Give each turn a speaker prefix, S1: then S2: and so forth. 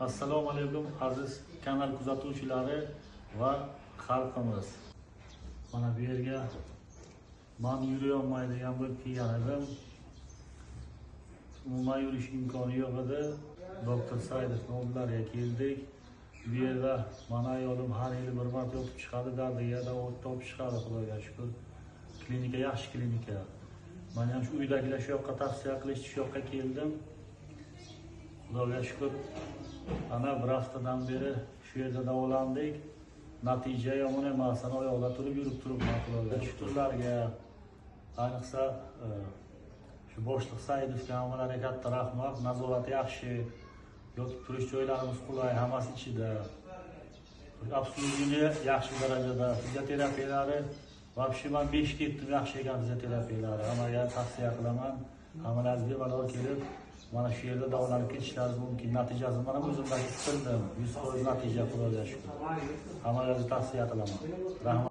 S1: Assalomu alaykum aziz kanal kuzatuvchilari va xalqimiz. Mana bu yerga men yurolmaydigan bo'lib kelgan edim. Umuman yurish imkoni yo'q edi. Doktor Saidov oldilariga keldik. Bu yerda mana ayolim har yili bir marta o'tib chiqadi, dardiga da o'tib chiqadi, Xudoga shukr. Klinika yaxshi klinika. Men ham shu uydagilar shu yoqqa tavsiya qilish shu yoqqa keldim. Xudoga shukr. Ana bir haftadan beri shu yerda davolandik. Natija yomon emas. Ana oyoqda turib yurib turibman, Xudoga shukrlarga. Ayniqsa shu boshliq Saidovga hammalariga katta rahmat. Nazorati yaxshi. Yotib turish joylarimiz qulay, hammasi ichida. Obslužение yaxshi darajada. Fizioterapiyalari вообще men 5 ketdim, yaxshi ekan fizioterapiyalari. Hammaga tavsiya qilaman. Hammalaringiz bemalol kelib mana shu yerda davolanib ketishlaringiz mumkin. Natijasini mana o'zimdan ko'rdim. 100% natija, Xudoga shukr. Hammalaringizni tavsiya qilaman. Rahmat.